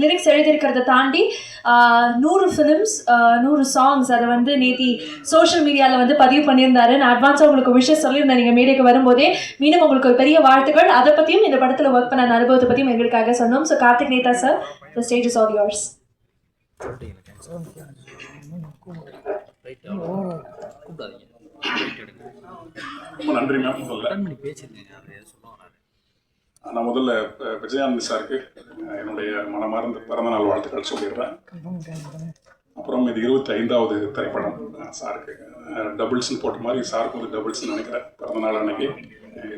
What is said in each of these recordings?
Lyrics எழுதியிருக்கிறத தாண்டி 100 films 100 songs அதை வந்து நேத்தி சோஷியல் மீடியாவில் வந்து பதிவு பண்ணியிருந்தாரு. நான் அட்வான்ஸாக உங்களுக்கு விஷயம் சொல்லியிருந்தேன் நீங்கள் மேடைக்கு வரும்போதே. மீண்டும் உங்களுக்கு ஒரு பெரிய வாழ்த்துக்கள். அதை பற்றியும் இந்த படத்தில் ஒர்க் பண்ண அந்த அனுபவத்தை பற்றியும் எங்களுக்காக சொன்னோம். So Karthik Netha sir, the stage is all yours. ரொம்ப நன்றி மேம். நான் முதல்ல விஜயானந்த் சாருக்கு என்னுடைய மனமார்ந்த பிறந்தநாள் வாழ்த்துக்கள் சொல்லிடுறேன். அப்புறம் இது 25வது திரைப்படம் சாருக்கு. டபுள்ஸ்ன்னு போட்ட மாதிரி சாருக்கு வந்து டபுள்ஸ்ன்னு நினைக்கிறேன். பிறந்தநாள் அன்னைக்கு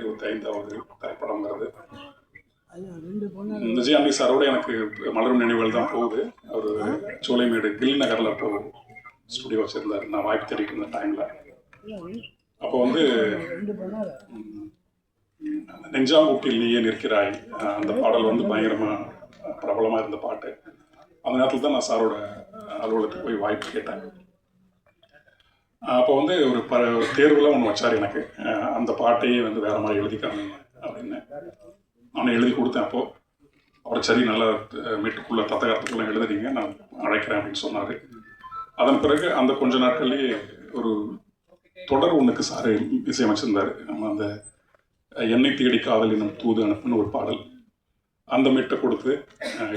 25வது திரைப்படம் வருது. விஜயானந்த் சாரோட எனக்கு மலரும் நினைவுகள் தான் போகுது. அவர் சோலைமேடு கில் நகரில் இப்போ ஸ்டுடியோ வச்சுருந்தார். நான் வாய்ப்பு தேடிட்டு இருந்த டைமில் அப்போ வந்து நெஞ்சாங்கூட்டில் நீயே நிற்கிறாய் அந்த பாடல் வந்து பயங்கரமாக பிரபலமாக இருந்த பாட்டு. அந்த நேரத்தில் தான் நான் சாரோட அலுவலகத்துக்கு போய் வாய்ப்பு கேட்டேன். அப்போ வந்து ஒரு தேர்வுலாம் ஒன்று வச்சார் எனக்கு. அந்த பாட்டையே வந்து வேறு மாதிரி எழுதிக்காங்க அப்படின்னு நான் எழுதி கொடுத்தேன். அப்போது அவர் சரி நல்லா மீட்டுக்குள்ளே தத்தகாரத்துக்குள்ளே எழுதுறீங்க, நான் அழைக்கிறேன் அப்படின்னு சொன்னார். அதன் பிறகு அந்த கொஞ்ச நாட்கள்லேயே ஒரு தொடர் ஒன்றுக்கு சார் இசையமைச்சிருந்தார். நம்ம அந்த என்னை தேடி காதல் என்னும் தூது அனுப்புன்னு ஒரு பாடல், அந்த மீட்டை கொடுத்து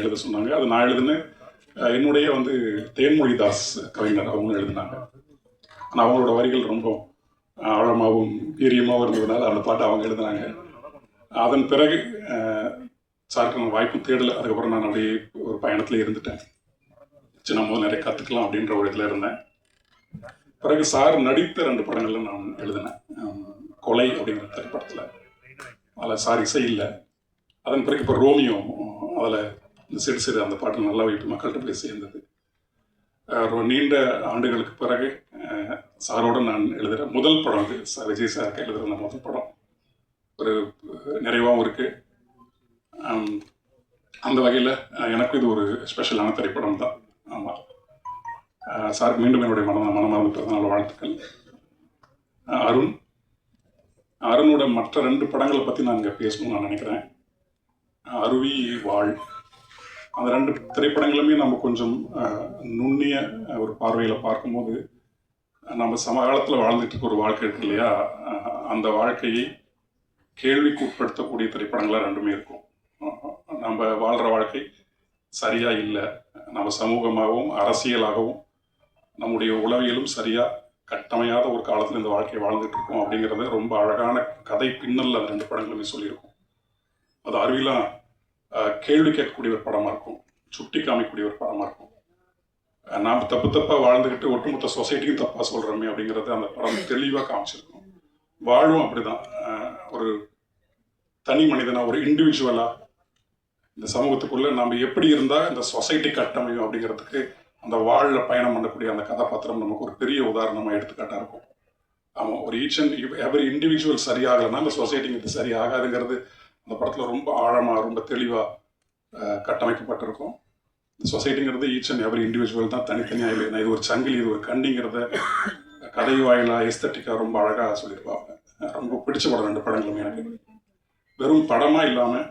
எழுத சொன்னாங்க. அது நான் எழுதுனேன். என்னுடைய வந்து தேன்மொழிதாஸ் கவிஞர் அவங்க எழுதினாங்க. ஆனால் அவங்களோட வரிகள் ரொம்ப ஆழமாகவும் வீரியமாகவும் இருந்ததுனால அந்த பாட்டை அவங்க எழுதினாங்க. அதன் பிறகு சாருக்கு நான் வாய்ப்பு தேடலை. அதுக்கப்புறம் நான் அப்படியே ஒரு பயணத்தில் இருந்துட்டேன். சின்ன போது நிறைய கற்றுக்கலாம் அப்படின்ற ஒரு இதில் இருந்தேன். பிறகு சார் நடித்த 2 படங்களில் நான் எழுதினேன். கொலை அப்படிங்கிற திரைப்படத்தில் அதில் சார் இசை இல்லை. அதன் பிறகு இப்போ ரோமியோ அதில் இந்த சிறு சிறு அந்த பாட்டு நல்லா வைத்து மக்கள்கிட்ட போய் சேர்ந்தது. நீண்ட ஆண்டுகளுக்கு பிறகு சாரோடு நான் எழுதுகிற முதல் படம் அது. விஜய் சாருக்கு எழுதுகிற முதல் படம். ஒரு நிறைவாகவும் இருக்குது. அந்த வகையில் எனக்கு இது ஒரு ஸ்பெஷலான திரைப்படம் தான். ஆமாம், சாருக்கு மீண்டும் என்னுடைய மனமார்ந்த பிறந்தநாள் வாழ்த்துக்கள். அருணோட மற்ற 2 படங்களை பற்றி நான் இங்கே பேசணும்னு நான் நினைக்கிறேன். அருவி, வாழ், அந்த 2 திரைப்படங்களுமே நம்ம கொஞ்சம் நுண்ணிய ஒரு பார்வையில் பார்க்கும்போது நம்ம சமகாலத்தில் வாழ்ந்துட்டு இருக்க ஒரு வாழ்க்கை இருக்கு இல்லையா, அந்த வாழ்க்கையை கேள்விக்கு உட்படுத்தக்கூடிய திரைப்படங்களாக 2மே இருக்கும். நம்ம வாழ்கிற வாழ்க்கை சரியாக இல்லை, நம்ம சமூகமாகவும் அரசியலாகவும் நம்முடைய உளவியலும் சரியாக கட்டமையாத ஒரு காலத்தில் இந்த வாழ்க்கையை வாழ்ந்துட்டு இருக்கோம் அப்படிங்கிறத ரொம்ப அழகான கதை பின்னல் அந்த 2 படங்களுமே சொல்லியிருக்கும். அது அருவிலாம் கேள்வி கேட்கக்கூடிய ஒரு படமாக இருக்கும், சுட்டி காமிக்கக்கூடிய ஒரு படமாக இருக்கும். நாம் தப்பாக வாழ்ந்துக்கிட்டு ஒட்டுமொத்த சொசைட்டியும் தப்பாக சொல்கிறோமே அப்படிங்கிறத அந்த படம் தெளிவாக காமிச்சிருக்கும். வாழும் அப்படி தான். ஒரு தனி மனிதனாக, ஒரு இண்டிவிஜுவலாக இந்த சமூகத்துக்குள்ளே நம்ம எப்படி இருந்தால் இந்த சொசைட்டி கட்டமையும் அப்படிங்கிறதுக்கு அந்த வாழில் பயணம் பண்ணக்கூடிய அந்த கதாபாத்திரம் நமக்கு ஒரு பெரிய உதாரணமாக எடுத்துக்காட்டாக இருக்கும். ஆமாம், ஒரு ஈச் அண்ட் எவரி இண்டிவிஜுவல் சரியாகலைன்னா அந்த சொசைட்டிங்கிறது சரியாகாதுங்கிறது அந்த படத்தில் ரொம்ப ஆழமாக ரொம்ப தெளிவாக கட்டமைக்கப்பட்டிருக்கும். இந்த சொசைட்டிங்கிறது ஈச் அண்ட் எவரி இண்டிவிஜுவல் தான், தனித்தனியாக இல்லை. இது ஒரு சங்கிலி, இது ஒரு கண்டிங்கிறத கதை வாயிலாக எஸ்தட்டிக்காக ரொம்ப அழகாக சொல்லியிருப்பாங்க. ரொம்ப பிடிச்ச படம் 2 படங்களுமே எனக்கு. வெறும் படமாக இல்லாமல்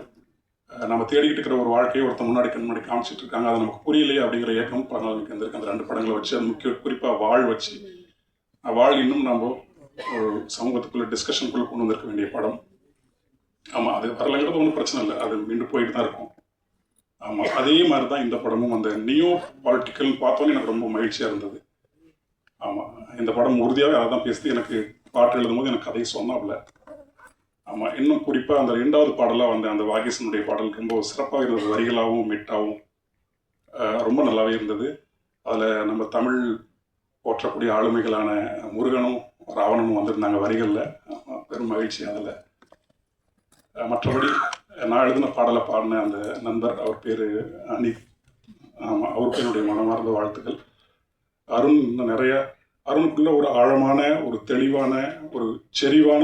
நம்ம தேடிக்கிட்டு இருக்கிற ஒரு வாழ்க்கையை ஒருத்தர் முன்னாடி காமிச்சிட்டு இருக்காங்க, அது நமக்கு புரியலையே அப்படிங்கிற ஏக்கம் படங்கள் எனக்கு வந்திருக்கு. அந்த 2 படங்களை வச்சு, அது முக்கிய குறிப்பாக வாழ் வச்சு, வாழ் இன்னும் நம்ம ஒரு சமூகத்துக்குள்ளே டிஸ்கஷனுக்குள்ளே கொண்டு வந்திருக்க வேண்டிய படம். ஆமாம், அது வரலைங்கிறது ஒன்றும் பிரச்சனை இல்லை, அது மீண்டும் போயிட்டு தான் இருக்கும். ஆமாம், அதே மாதிரி தான் இந்த படமும் அந்த நியோ பாலிட்டிக்கல்னு பார்த்தோன்னே எனக்கு ரொம்ப மகிழ்ச்சியாக இருந்தது. ஆமாம், இந்த படம் உறுதியாகவே அதை தான் பேசுது. எனக்கு பாட்டு எழுதும் போது எனக்கு கதையை சொன்னாப்புல. ஆமாம், இன்னும் குறிப்பாக அந்த 2வது பாடலாக வந்த அந்த வாகீசனுடைய பாடல் ரொம்ப சிறப்பாக இருந்தது. வரிகளாகவும் மிட்டாகவும் ரொம்ப நல்லாவே இருந்தது. அதில் நம்ம தமிழ் போற்றக்கூடிய ஆளுமைகளான முருகனும் ராவணனும் வந்திருந்தாங்க வரிகளில். பெரும் மகிழ்ச்சி அதில். மற்றபடி நான் எழுதின பாடலை பாடின அந்த நண்பர், அவர் பேர் அனித். ஆமாம், அவருக்கு என்னுடைய மனமார்ந்த வாழ்த்துக்கள். அருண் இன்னும் நிறைய, அருணுக்குள்ள ஒரு ஆழமான, ஒரு தெளிவான, ஒரு செறிவான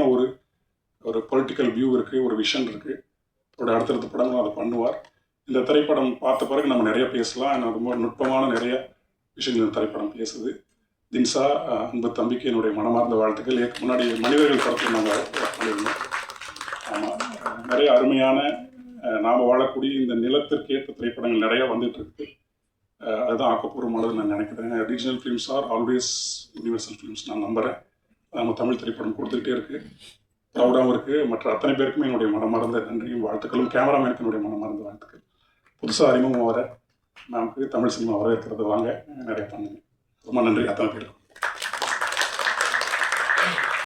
ஒரு பொலிட்டிக்கல் வியூ இருக்குது, ஒரு விஷன் இருக்குது. அவருடைய அடுத்தடுத்த படங்களும் அதை பண்ணுவார். இந்த திரைப்படம் பார்த்த பிறகு நம்ம நிறைய பேசலாம். ரொம்ப நுட்பமான நிறைய விஷயங்கள் இந்த திரைப்படம் பேசுது. தின்சா, அன்பு தம்பிக்கு என்னுடைய மனமார்ந்த வாழ்த்துக்கள். முன்னாடி மனிதர்கள் படத்தில் நாங்கள் பண்ணியிருந்தோம். ஆமாம், நிறைய அருமையான நாம் வாழக்கூடிய இந்த நிலத்திற்கு ஏற்ற திரைப்படங்கள் நிறையா வந்துட்டு இருக்கு. அதுதான் ஆக்கப்பூர்வமானது நான் நினைக்கிறேன். Regional films are always universal films நான் நம்புகிறேன். நம்ம தமிழ் திரைப்படம் கொடுத்துக்கிட்டே இருக்குது, ப்ரௌடாகவும் இருக்குது. மற்ற அத்தனை பேருக்குமே என்னுடைய மனமார்ந்த நன்றியும் வாழ்த்துக்களும். கேமராமேனுக்கு என்னுடைய மனமார்ந்த வாழ்த்துக்கள். புதுசாக அறிமுகம் வர நமக்கு தமிழ் சினிமா வரவேற்கிறது. வாங்க, நிறைய பண்ணுங்க. ரொம்ப நன்றி அத்தனை பேருக்கு.